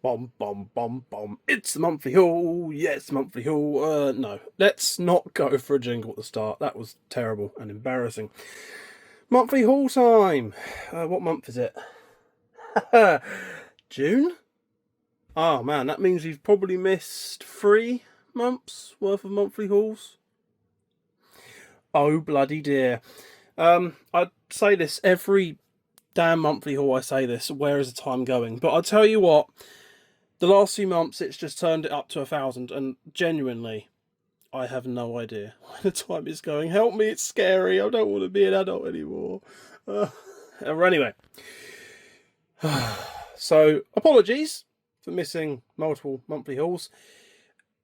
Bom, bom, bom, bom. It's the monthly haul. Yes, monthly haul. No, let's not go for a jingle at the start. That was terrible and embarrassing. Monthly haul time. What month is it? June? Oh man, that means you've probably missed 3 months worth of monthly hauls. Oh bloody dear. I say this every damn monthly haul. I say this. Where is the time going? But I'll tell you what. The last few months, it's just turned it up to 1,000, and genuinely, I have no idea where the time is going. Help me, it's scary. I don't want to be an adult anymore. Anyway, so apologies for missing multiple monthly hauls.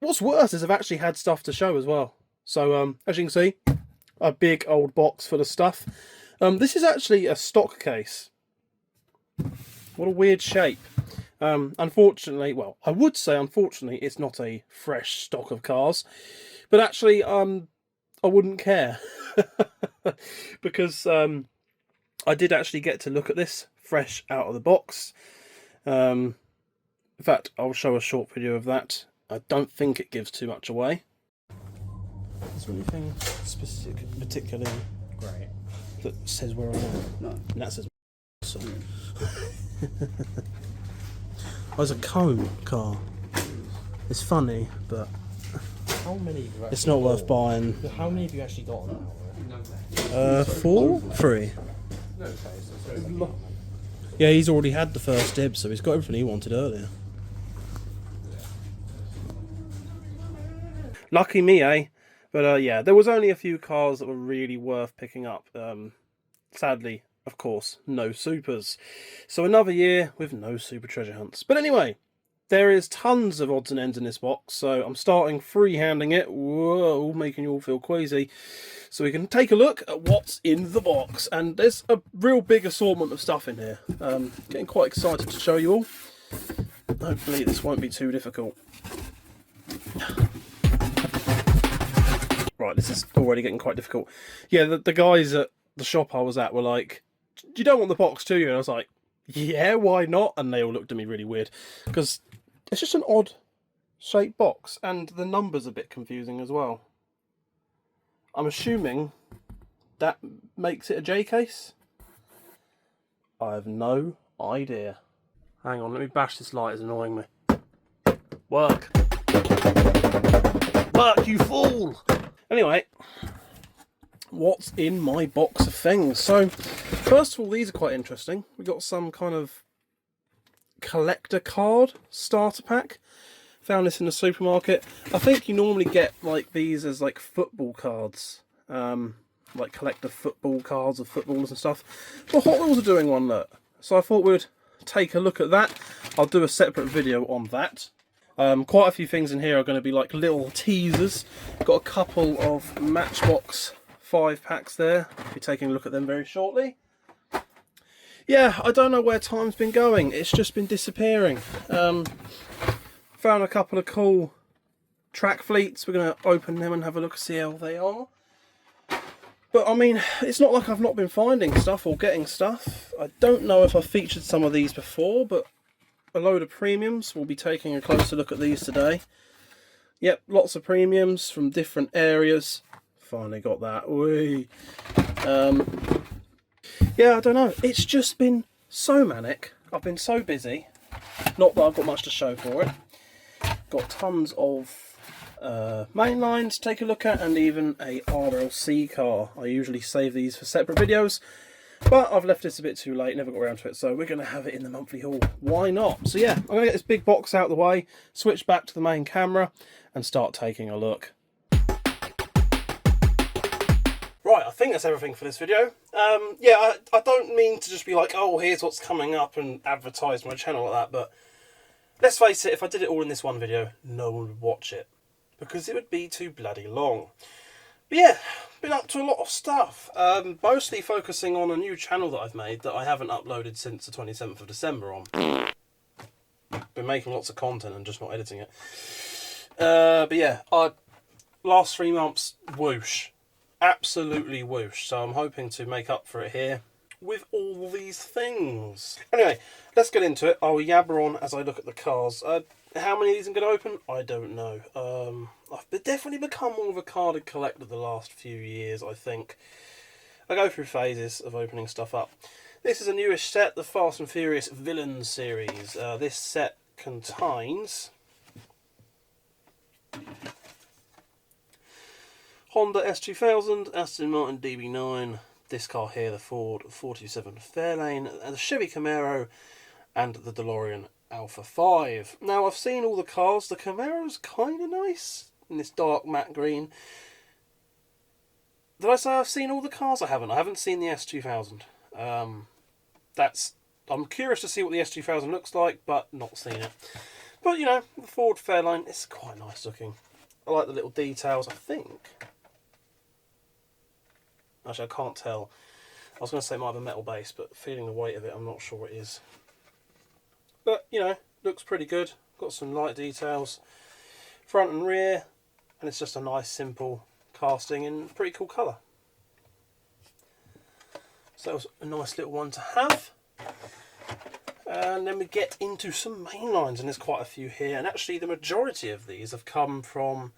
What's worse is I've actually had stuff to show as well. So as you can see, a big old box full of stuff. This is actually a stock case. What a weird shape. Unfortunately, well, I would say unfortunately, it's not a fresh stock of cars, but actually, I wouldn't care because I did actually get to look at this fresh out of the box. In fact, I'll show a short video of that. I don't think it gives too much away. Is there anything particularly great that says where I am? No. And that says so. There's a comb car. It's funny, but how many have you actually it's not worth buying. How many have you actually got on that? 4? 3. No, Yeah, he's already had the first dib, so he's got everything he wanted earlier. Lucky me, eh? But yeah, there was only a few cars that were really worth picking up. Sadly, of course, no supers. So another year with no super treasure hunts. But anyway, there is tons of odds and ends in this box, so I'm starting freehanding it. Whoa, making you all feel queasy. So we can take a look at what's in the box. And there's a real big assortment of stuff in here. Getting quite excited to show you all. Hopefully this won't be too difficult. Right, this is already getting quite difficult. Yeah, the guys at the shop I was at were like, you don't want the box, do you? And I was like, yeah, why not? And they all looked at me really weird because it's just an odd shaped box and the number's a bit confusing as well. I'm assuming that makes it a J case. I have no idea. Hang on, let me bash this light, it's annoying me. Work. Work, you fool! Anyway, what's in my box of things? So, first of all, these are quite interesting. We got some kind of collector card starter pack. Found this in the supermarket. I think you normally get like these as like football cards, like collector football cards of footballers and stuff. But Hot Wheels are doing one, look. So I thought we'd take a look at that. I'll do a separate video on that. Quite a few things in here are going to be like little teasers. Got a couple of Matchbox 5-packs there. I'll be taking a look at them very shortly. Yeah, I don't know where time's been going. It's just been disappearing. Found a couple of cool track fleets. We're going to open them and have a look and see how they are. But I mean, it's not like I've not been finding stuff or getting stuff. I don't know if I've featured some of these before, but a load of premiums. We'll be taking a closer look at these today. Yep, lots of premiums from different areas. Finally got that. Whee. Yeah, I don't know. It's just been so manic. I've been so busy. Not that I've got much to show for it. Got tons of mainlines to take a look at, and even a RLC car. I usually save these for separate videos, but I've left this a bit too late, never got around to it, so we're going to have it in the monthly haul. Why not? So yeah, I'm going to get this big box out of the way, switch back to the main camera, and start taking a look. Right, I think that's everything for this video. Yeah, I don't mean to just be like, oh, here's what's coming up and advertise my channel like that, but let's face it, if I did it all in this one video, no one would watch it, because it would be too bloody long. But yeah, been up to a lot of stuff, mostly focusing on a new channel that I've made that I haven't uploaded since the 27th of December on. Been making lots of content and just not editing it. But yeah, last 3 months, whoosh. Absolutely whoosh. So I'm hoping to make up for it here with all these things. Anyway, let's get into it. I'll yabber on as I look at the cars. How many of these I'm going to open? I don't know. I've definitely become more of a carded collector the last few years, I think. I go through phases of opening stuff up. This is a newish set, the Fast and Furious Villains series. This set contains Honda S2000, Aston Martin DB9, this car here, the Ford 427 Fairlane, the Chevy Camaro, and the DeLorean Alpha 5. Now, I've seen all the cars. The Camaro's kind of nice in this dark matte green. Did I say I've seen all the cars? I haven't. I haven't seen the S2000. I'm curious to see what the S2000 looks like, but not seen it. But, you know, the Ford Fairlane is quite nice looking. I like the little details, I think. Actually, I can't tell. I was going to say it might have a metal base, but feeling the weight of it, I'm not sure it is. But, you know, looks pretty good. Got some light details. Front and rear. And it's just a nice, simple casting in pretty cool colour. So that was a nice little one to have. And then we get into some main lines, and there's quite a few here. And actually, the majority of these have come from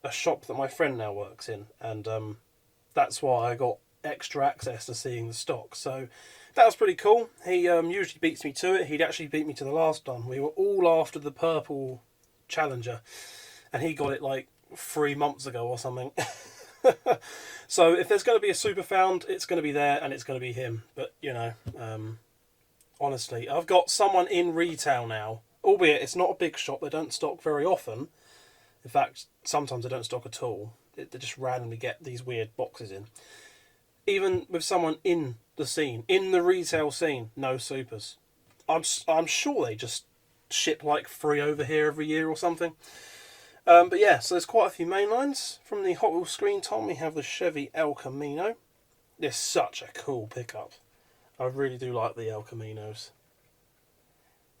a shop that my friend now works in. And that's why I got extra access to seeing the stock. So that was pretty cool. He usually beats me to it. He'd actually beat me to the last one. We were all after the purple Challenger, and he got it like 3 months ago or something. So if there's going to be a super found, it's going to be there, and it's going to be him. But, you know, honestly, I've got someone in retail now, albeit it's not a big shop. They don't stock very often. In fact, sometimes they don't stock at all. They just randomly get these weird boxes in. Even with someone in the scene, in the retail scene, no supers. I'm sure they just ship like 3 over here every year or something. But yeah, so there's quite a few main lines. From the Hot Wheels screen, Tom, we have the Chevy El Camino. It's such a cool pickup. I really do like the El Caminos.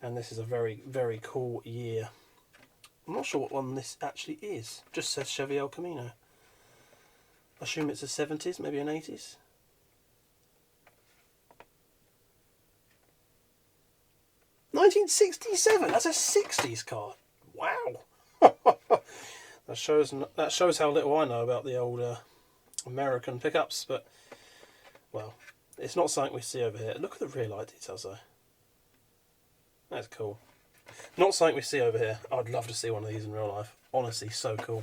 And this is a very, very cool year. I'm not sure what one this actually is. Just says Chevy El Camino. I assume it's a 70s, maybe an 80s. $1967. That's a 60s car. Wow. that shows how little I know about the old American pickups. But well, it's not something we see over here. Look at the rear light details though. That's cool. Not something we see over here. I'd love to see one of these in real life. Honestly, so cool.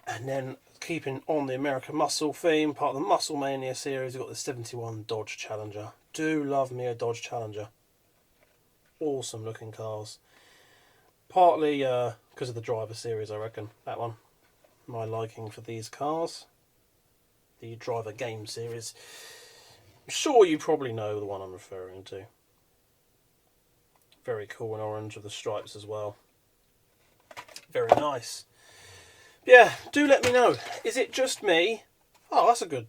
And then, keeping on the American Muscle theme, part of the Muscle Mania series, we've got the 71 Dodge Challenger. Do love me a Dodge Challenger. Awesome looking cars. Partly because of the driver series, I reckon. That one. My liking for these cars. The driver game series. I'm sure you probably know the one I'm referring to. Very cool in orange with the stripes as well. Very nice. Yeah, do let me know. Is it just me? Oh, that's a good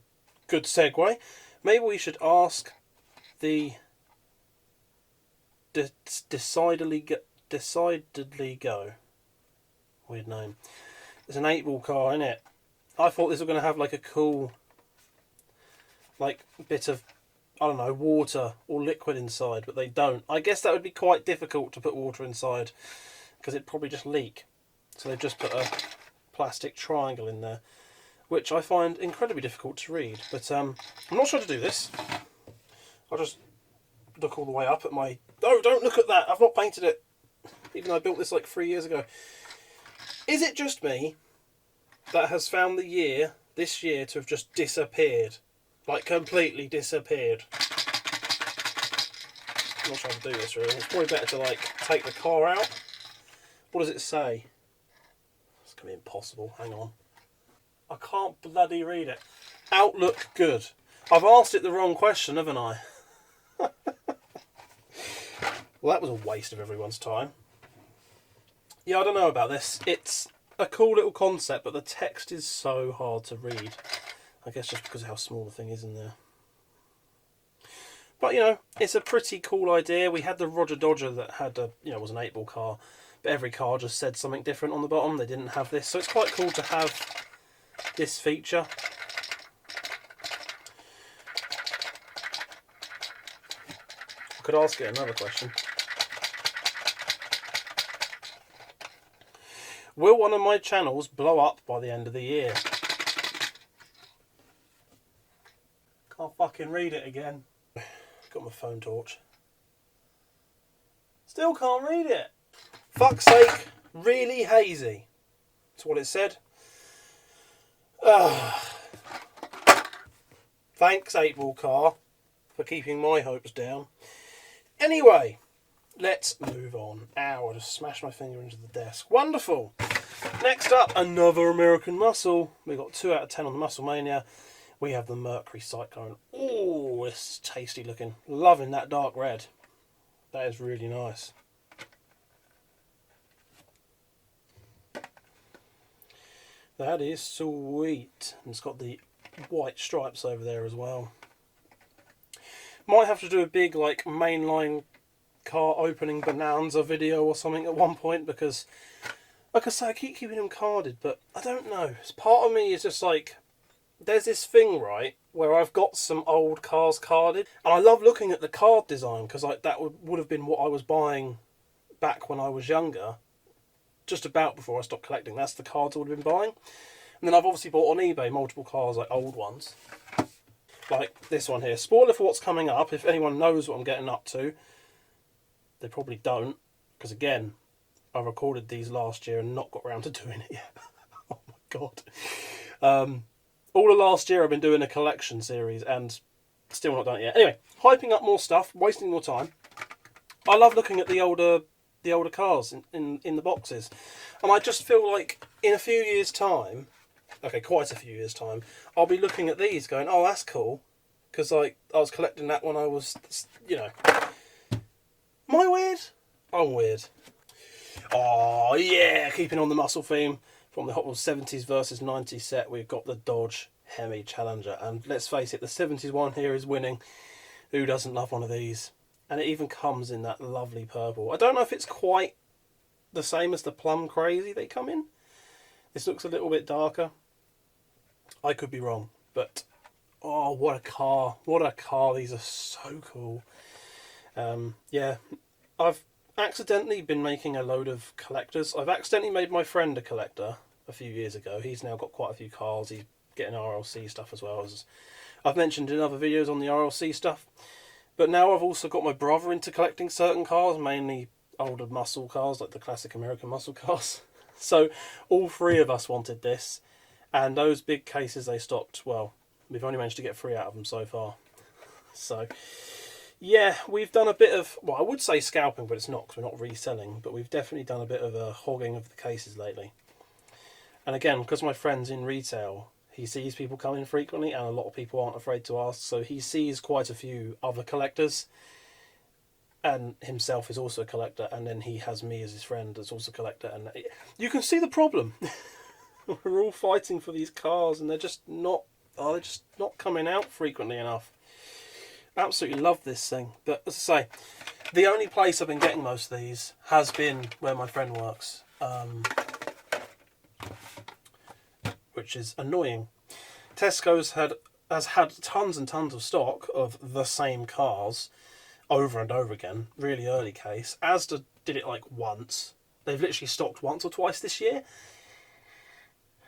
segue. Maybe we should ask the Decidedly Go. Weird name. It's an 8-ball car, isn't it? I thought this was going to have like a cool, like bit of, I don't know, water or liquid inside, but they don't. I guess that would be quite difficult to put water inside because it'd probably just leak. So they've just put a plastic triangle in there, which I find incredibly difficult to read. But I'm not sure how to do this. I'll just look all the way up at my... Oh, don't look at that! I've not painted it, even though I built this like 3 years ago. Is it just me that has found this year to have just disappeared? Like, completely disappeared. I'm not sure how to do this, really. It's probably better to, like, take the car out. What does it say? It's going to be impossible. Hang on. I can't bloody read it. Outlook good. I've asked it the wrong question, haven't I? Well, that was a waste of everyone's time. Yeah, I don't know about this. It's a cool little concept, but the text is so hard to read. I guess just because of how small the thing is in there. But, you know, it's a pretty cool idea. We had the Roger Dodger that had a, you know, was an 8-ball car. But every car just said something different on the bottom. They didn't have this. So it's quite cool to have this feature. Could ask it another question. Will one of my channels blow up by the end of the year? Can't fucking read it again. Got my phone torch. Still can't read it. Fuck's sake, really hazy. That's what it said. Thanks, 8-ball car, for keeping my hopes down. Anyway, let's move on. Ow, I just smashed my finger into the desk. Wonderful. Next up, another American Muscle. We got 2 out of 10 on the Muscle Mania. We have the Mercury Cyclone. Oh, it's tasty looking. Loving that dark red. That is really nice. That is sweet. And it's got the white stripes over there as well. Might have to do a big like mainline car opening bonanza video or something at one point, because like I say, I keep keeping them carded, but I don't know. Part of me is just like, there's this thing, right, where I've got some old cars carded, and I love looking at the card design, because like that would have been what I was buying back when I was younger, just about before I stopped collecting. That's the cards I would have been buying. And then I've obviously bought on eBay multiple cars, like old ones, like this one here. Spoiler for what's coming up, if anyone knows what I'm getting up to. They probably don't, because again, I recorded these last year and not got around to doing it yet. Oh my god. All of last year I've been doing a collection series and still not done it yet. Anyway, hyping up more stuff, wasting more time. I love looking at the older cars in the boxes. And I just feel like in a few years' time, okay, quite a few years' time, I'll be looking at these going, oh, that's cool. Because like, I was collecting that when I was, you know. Am I weird? I'm weird. Oh, yeah, keeping on the muscle theme. From the Hot Wheels 70s versus 90s set, we've got the Dodge Hemi Challenger. And let's face it, the 70s one here is winning. Who doesn't love one of these? And it even comes in that lovely purple. I don't know if it's quite the same as the Plum Crazy they come in. This looks a little bit darker. I could be wrong. But, oh, what a car. What a car. These are so cool. Yeah, I've accidentally been making a load of collectors. I've accidentally made my friend a collector a few years ago. He's now got quite a few cars. He's getting RLC stuff as well, as I've mentioned in other videos on the RLC stuff. But now I've also got my brother into collecting certain cars, mainly older muscle cars, like the classic American muscle cars. So all 3 of us wanted this, and those big cases they stocked, well, we've only managed to get 3 out of them so far. So yeah, we've done a bit of, well, I would say scalping, but it's not, because we're not reselling, but we've definitely done a bit of a hogging of the cases lately. And again, because my friend's in retail, he sees people come in frequently, and a lot of people aren't afraid to ask, so he sees quite a few other collectors, and himself is also a collector, and then he has me as his friend that's also a collector, and you can see the problem. We're all fighting for these cars, and they're just not coming out frequently enough. Absolutely love this thing, but as I say, the only place I've been getting most of these has been where my friend works, which is annoying. Tesco's has had tons and tons of stock of the same cars over and over again, really early case. Asda did it like once. They've literally stocked once or twice this year.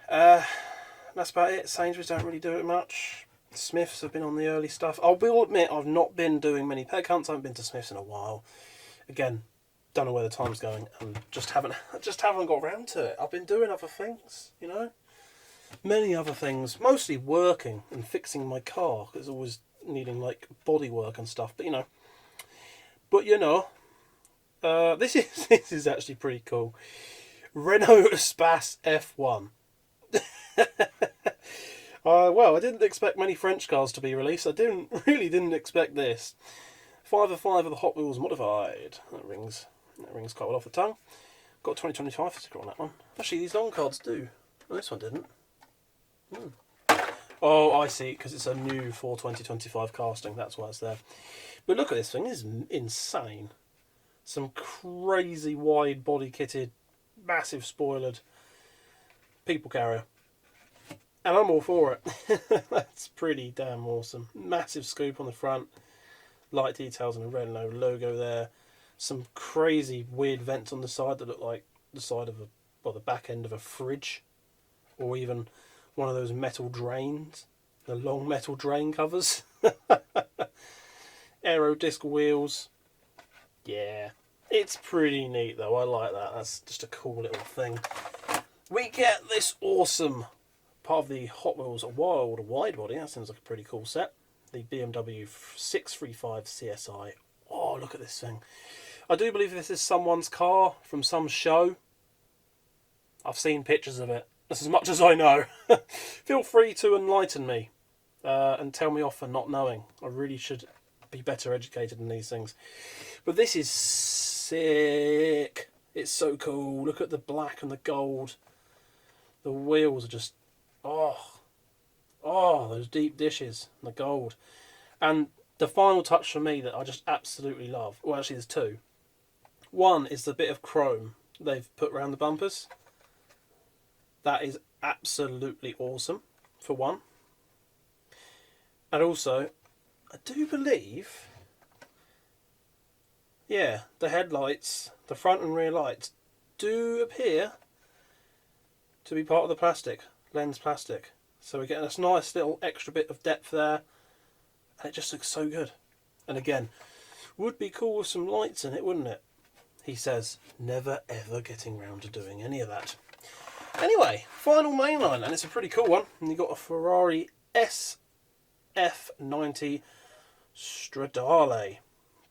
That's about it. Sainsbury's don't really do it much. Smiths have been on the early stuff. I will admit I've not been doing many peg hunts. I haven't been to Smiths in a while. Again, don't know where the time's going, and just haven't got around to it. I've been doing other things, you know, many other things, mostly working and fixing my car, because it's always needing like body work and stuff. But you know, this is actually pretty cool. Renault Espace F1. Well, I didn't expect many French cars to be released. I really didn't expect this. 5 of 5 of the Hot Wheels modified. That rings quite well off the tongue. Got 2025 sticker on that one. Actually, these long cards do. Oh, this one didn't. Oh, I see, because it's a new for 2025 casting. That's why it's there. But look at this thing. This is insane. Some crazy wide body kitted, massive spoilered people carrier. And I'm all for it. That's pretty damn awesome. Massive scoop on the front. light details and a Renault logo there. Some crazy weird vents on the side that look like the side of the back end of a fridge, or even one of those metal drains, the long metal drain covers. Aero disc wheels. Yeah, it's pretty neat though. I like that. That's just a cool little thing. We get this awesome part of the Hot Wheels Wild wide body. That sounds like a pretty cool set. The BMW 635 CSI. Oh, look at this thing. I do believe this is someone's car from some show. I've seen pictures of it. That's as much as I know. Feel free to enlighten me and tell me off for not knowing. I really should be better educated in these things. But this is sick. It's so cool. Look at the black and the gold. The wheels are just... Oh, those deep dishes and the gold. And the final touch for me that I just absolutely love... Well, actually there's two. One is the bit of chrome they've put around the bumpers. That is absolutely awesome, for one. And also, I do believe... Yeah, the headlights, the front and rear lights, do appear to be part of the plastic, lens plastic. So we're getting this nice little extra bit of depth there. And it just looks so good. And again, would be cool with some lights in it, wouldn't it? He says, never ever getting round to doing any of that. Anyway, final mainline, and it's a pretty cool one. And you've got a Ferrari SF90 Stradale.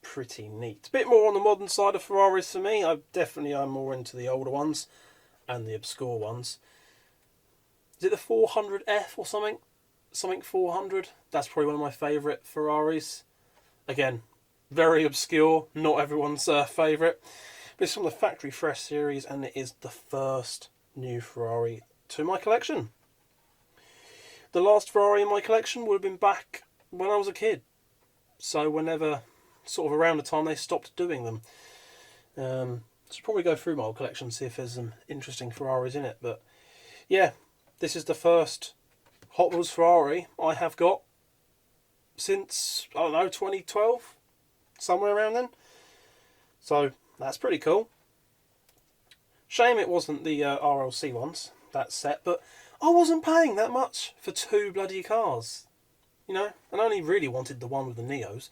Pretty neat. A bit more on the modern side of Ferraris for me. I definitely am more into the older ones and the obscure ones. Is it the 400F or something? Something 400? That's probably one of my favourite Ferraris. Again, very obscure, not everyone's favourite. But it's from the Factory Fresh series, and it is the first new Ferrari to my collection. The last Ferrari in my collection would have been back when I was a kid. So whenever, sort of around the time they stopped doing them. So probably go through my old collection and see if there's some interesting Ferraris in it. But yeah, this is the first Hot Wheels Ferrari I have got since, I don't know, 2012? Somewhere around then. So that's pretty cool. Shame it wasn't the RLC ones, that set, but I wasn't paying that much for two bloody cars. You know, and I only really wanted the one with the Neos.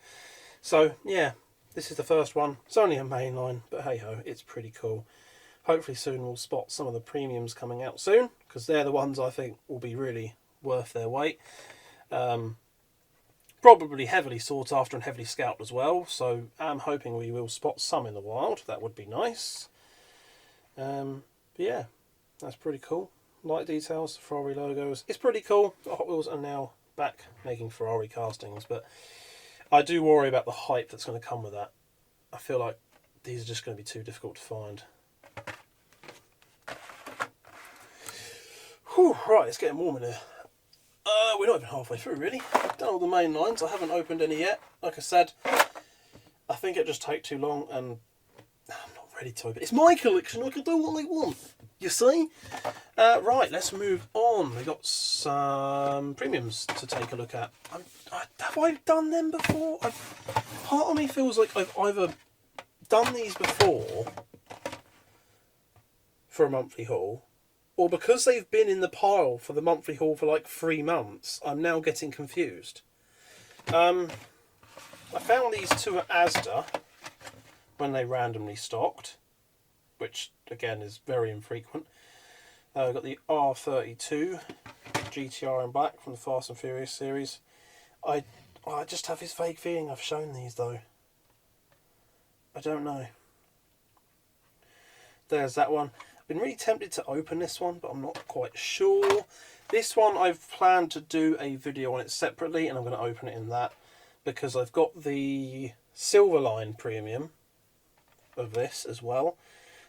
So yeah, this is the first one. It's only a mainline, but hey ho, it's pretty cool. Hopefully soon we'll spot some of the premiums coming out soon, because they're the ones I think will be really worth their weight. Probably heavily sought after and heavily scalped as well, so I'm hoping we will spot some in the wild. That would be nice. But yeah, that's pretty cool. Light details, Ferrari logos. It's pretty cool. The Hot Wheels are now back making Ferrari castings, but I do worry about the hype that's going to come with that. I feel like these are just going to be too difficult to find. Whew, right, it's getting warm in here. We're not even halfway through, really. I've done all the main lines. I haven't opened any yet. Like I said, I think it just take too long, and I'm not ready to open. It's my collection. I can do what I want. You see? Right, let's move on. We've got some premiums to take a look at. Have I done them before? Part of me feels like I've either done these before for a monthly haul, or because they've been in the pile for the monthly haul for like 3 months, I'm now getting confused. I found these two at Asda when they randomly stocked, which again is very infrequent. I've got the R32 GTR in black from the Fast and Furious series. I just have this vague feeling I've shown these though. I don't know. There's that one. I've been really tempted to open this one, but I'm not quite sure. This one I've planned to do a video on it separately, and I'm going to open it in that, because I've got the Silverline premium of this as well.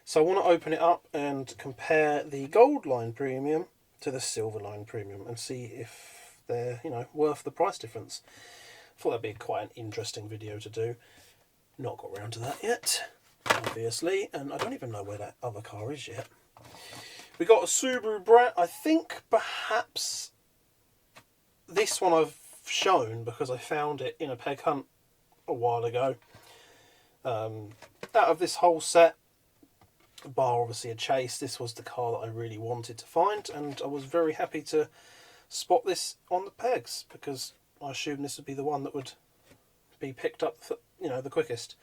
So I want to open it up and compare the Goldline premium to the Silverline premium and see if they're, you know, worth the price difference. I thought that'd be quite an interesting video to do. Not got around to that yet, obviously, and I don't even know where that other car is yet. We got a Subaru Brat. I think perhaps this one I've shown because I found it in a peg hunt a while ago. Out of this whole set, bar obviously a Chase, this was the car that I really wanted to find, and I was very happy to spot this on the pegs because I assumed this would be the one that would be picked up, the quickest.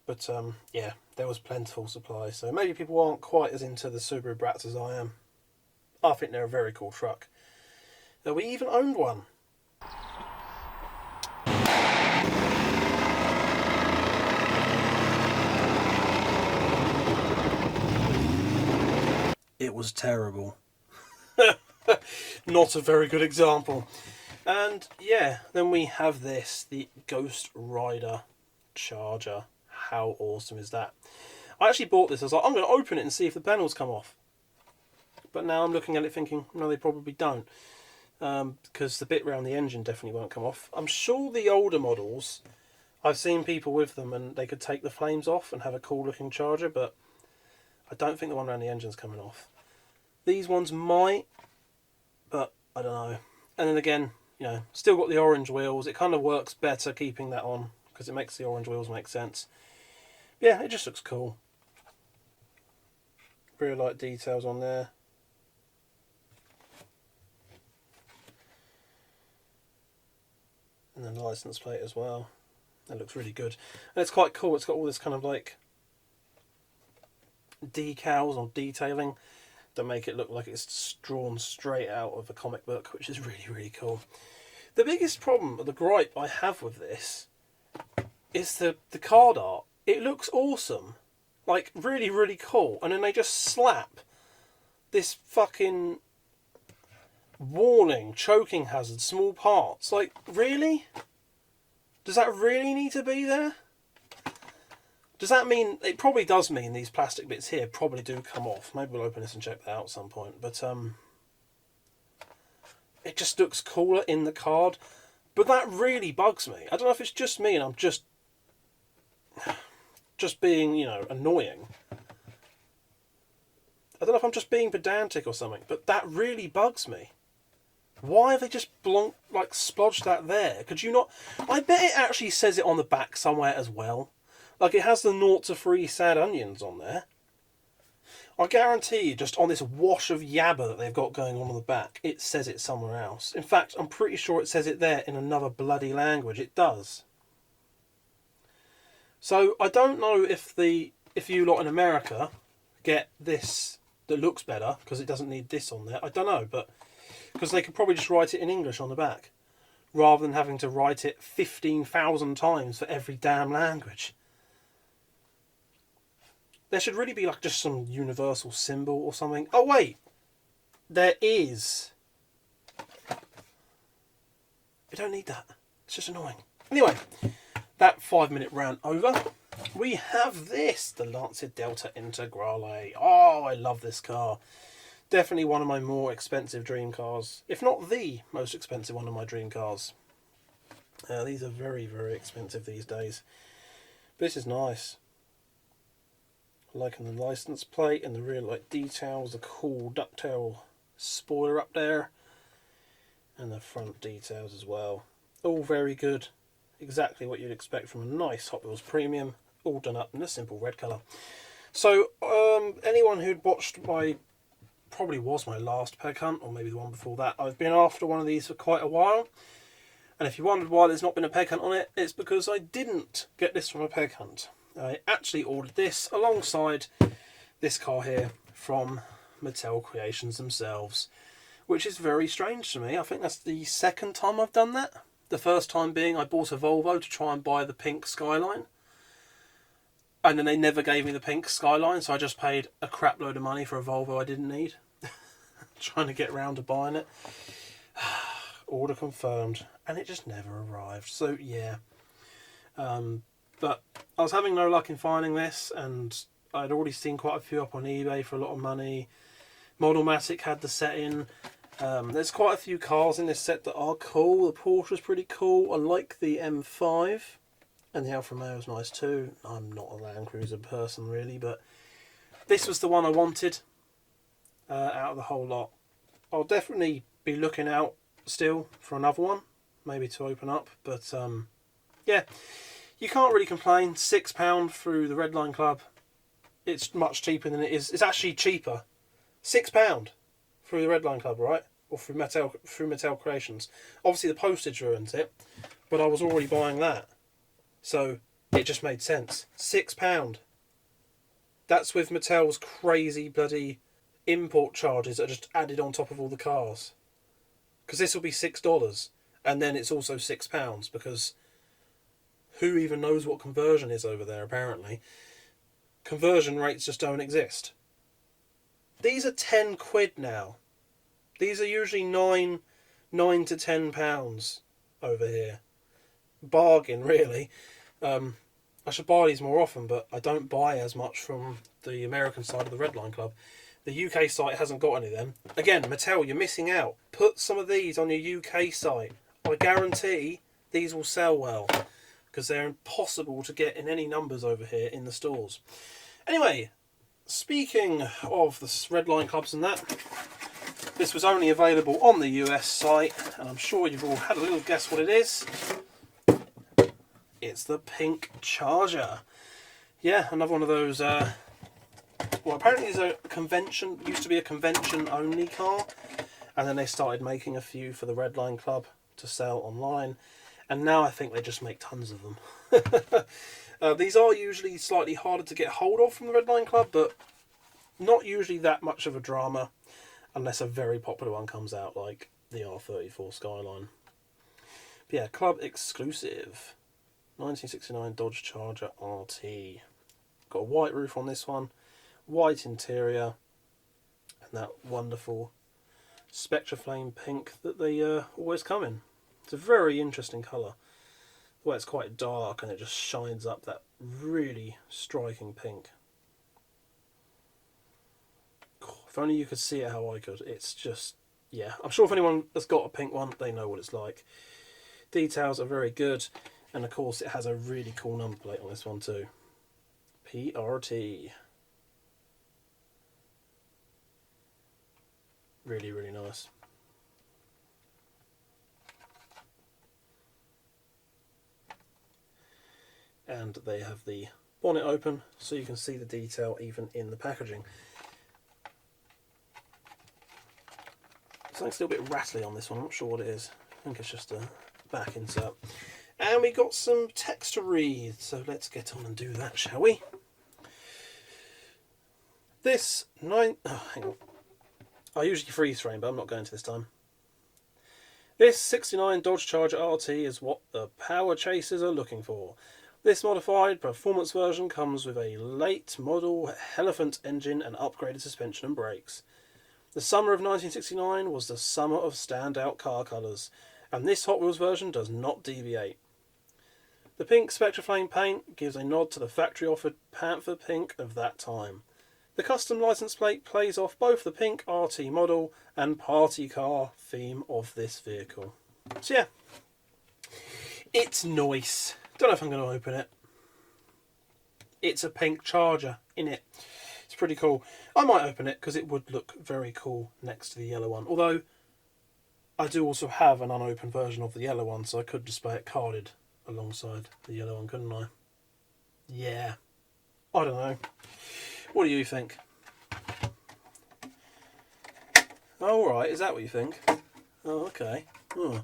But yeah, there was plentiful supply, so maybe people aren't quite as into the Subaru Brats as I am. I think they're a very cool truck. We even owned one. It was terrible. Not a very good example. And yeah, then we have this, the Ghost Rider Charger. How awesome is that? I actually bought this. I was like, I'm going to open it and see if the panels come off. But now I'm looking at it thinking, no, they probably don't. Because the bit around the engine definitely won't come off. I'm sure the older models, I've seen people with them and they could take the flames off and have a cool looking charger, but I don't think the one around the engine's coming off. These ones might, but I don't know. And then again, still got the orange wheels. It kind of works better keeping that on because it makes the orange wheels make sense. Yeah, it just looks cool. Rear light details on there. And then the license plate as well. That looks really good. And it's quite cool. It's got all this kind of like decals or detailing that make it look like it's drawn straight out of a comic book, which is really, really cool. The biggest problem, or the gripe I have with this, is the card art. It looks awesome. Like, really, really cool. And then they just slap this fucking warning, choking hazard, small parts. Like, really? Does that really need to be there? Does that mean... It probably does mean these plastic bits here probably do come off. Maybe we'll open this and check that out at some point. But, it just looks cooler in the card. But that really bugs me. I don't know if it's just me and I'm just being, annoying. I don't know if I'm just being pedantic or something, but that really bugs me. Why have they just splodged that there? Could you not... I bet it actually says it on the back somewhere as well. Like, it has the 0 to 3 sad onions on there. I guarantee you, just on this wash of yabba that they've got going on the back, it says it somewhere else. In fact, I'm pretty sure it says it there in another bloody language. It does. So, I don't know if you lot in America get this that looks better, because it doesn't need this on there. I don't know, but... Because they could probably just write it in English on the back, rather than having to write it 15,000 times for every damn language. There should really be like just some universal symbol or something. Oh wait, there is. We don't need that. It's just annoying. Anyway, that 5-minute rant over. We have this, the Lancia Delta Integrale. Oh, I love this car. Definitely one of my more expensive dream cars, if not the most expensive one of my dream cars. These are very, very expensive these days. But this is nice. Liking the license plate and the rear light details, the cool ducktail spoiler up there, and the front details as well. All very good. Exactly what you'd expect from a nice Hot Wheels Premium, all done up in a simple red colour. So, anyone who'd watched probably was my last peg hunt, or maybe the one before that, I've been after one of these for quite a while. And if you wondered why there's not been a peg hunt on it, it's because I didn't get this from a peg hunt. I actually ordered this alongside this car here from Mattel Creations themselves, which is very strange to me. I think that's the second time I've done that. The first time being I bought a Volvo to try and buy the pink Skyline, and then they never gave me the pink Skyline, so I just paid a crap load of money for a Volvo I didn't need. Trying to get round to buying it. Order confirmed, and it just never arrived. So yeah, but I was having no luck in finding this, and I'd already seen quite a few up on eBay for a lot of money. Modelmatic had the set in. There's quite a few cars in this set that are cool. The Porsche's pretty cool. I like the M5, and the Alfa Romeo's nice too. I'm not a Land Cruiser person really, but this was the one I wanted out of the whole lot. I'll definitely be looking out still for another one, maybe to open up, but yeah, you can't really complain. £6 through the Redline Club. It's much cheaper than it is. It's actually cheaper. £6 through the Redline Club, right? Or through Mattel Creations. Obviously the postage ruins it, but I was already buying that. So it just made sense. £6. That's with Mattel's crazy bloody import charges that are just added on top of all the cars. Because this will be $6. And then it's also £6 because who even knows what conversion is over there, apparently. Conversion rates just don't exist. These are £10 now. These are usually nine to £10 over here. Bargain, really. I should buy these more often, but I don't buy as much from the American side of the Redline Club. The UK site hasn't got any of them. Again, Mattel, you're missing out. Put some of these on your UK site. I guarantee these will sell well, because they're impossible to get in any numbers over here in the stores. Anyway, speaking of the Redline Clubs and that, this was only available on the US site, and I'm sure you've all had a little guess what it is. It's the pink Charger. Yeah, another one of those, well, apparently it's a convention, used to be a convention only car, and then they started making a few for the Redline Club to sell online, and now I think they just make tons of them. These are usually slightly harder to get hold of from the Redline Club, but not usually that much of a drama, unless a very popular one comes out, like the R34 Skyline. But yeah, club exclusive. 1969 Dodge Charger RT. Got a white roof on this one, white interior, and that wonderful Spectra Flame pink that they always come in. It's a very interesting colour. The way it's quite dark and it just shines up that really striking pink. If only you could see it how I could. It's just, yeah. I'm sure if anyone has got a pink one, they know what it's like. Details are very good. And of course it has a really cool number plate on this one too. PRT. Really, really nice. And they have the bonnet open so you can see the detail even in the packaging. Something's still a bit rattly on this one, I'm not sure what it is. I think it's just a back insert. And we got some text to read, so let's get on and do that, shall we? This hang on. I usually freeze frame, but I'm not going to this time. This 69 Dodge Charger RT is what the power chasers are looking for. This modified performance version comes with a late model Elephant engine and upgraded suspension and brakes. The summer of 1969 was the summer of standout car colours, and this Hot Wheels version does not deviate. The pink Spectra Flame paint gives a nod to the factory-offered Panther pink of that time. The custom license plate plays off both the pink RT model and party car theme of this vehicle. So yeah, it's nice. Don't know if I'm going to open it. It's a pink Charger in it. It's pretty cool. I might open it because it would look very cool next to the yellow one. Although, I do also have an unopened version of the yellow one, so I could display it carded alongside the yellow one, couldn't I? Yeah. I don't know. What do you think? Oh, alright, is that what you think? Oh, okay. Oh,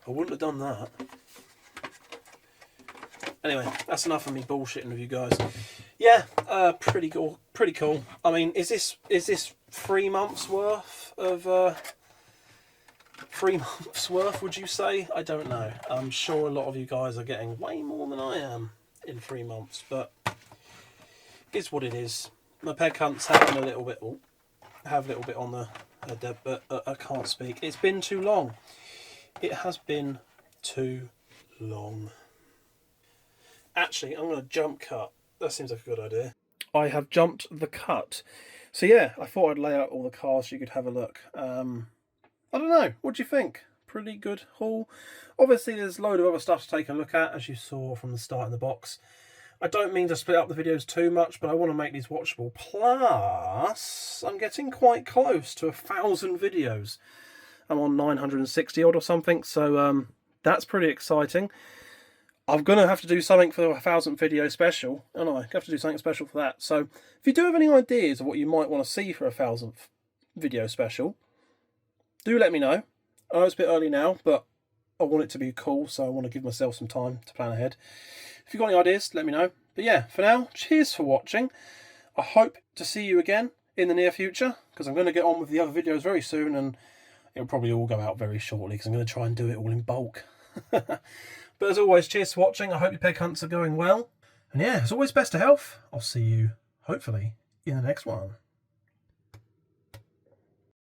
I wouldn't have done that. Anyway, that's enough of me bullshitting with you guys. Yeah, pretty cool. Pretty cool. I mean, is this 3 months worth of 3 months worth, would you say? I don't know. I'm sure a lot of you guys are getting way more than I am in 3 months, but it's what it is. My peg hunt's having a little bit, have a little bit on the head, but I can't speak. It's been too long. It has been too long. Actually, I'm going to jump cut. That seems like a good idea. I have jumped the cut. So yeah, I thought I'd lay out all the cars so you could have a look. I don't know, what do you think? Pretty good haul. Obviously there's a load of other stuff to take a look at, as you saw from the start in the box. I don't mean to split up the videos too much, but I want to make these watchable. Plus, I'm getting quite close to 1,000 videos. I'm on 960 odd or something, so that's pretty exciting. I'm going to have to do something for the 1000th video special, and I have to do something special for that. So if you do have any ideas of what you might want to see for a 1000th video special, do let me know. I know it's a bit early now, but I want it to be cool, so I want to give myself some time to plan ahead. If you've got any ideas, let me know. But yeah, for now, cheers for watching. I hope to see you again in the near future, because I'm going to get on with the other videos very soon, and it'll probably all go out very shortly, because I'm going to try and do it all in bulk. But as always, cheers for watching. I hope your peg hunts are going well. And yeah, as always, best of health. I'll see you, hopefully, in the next one.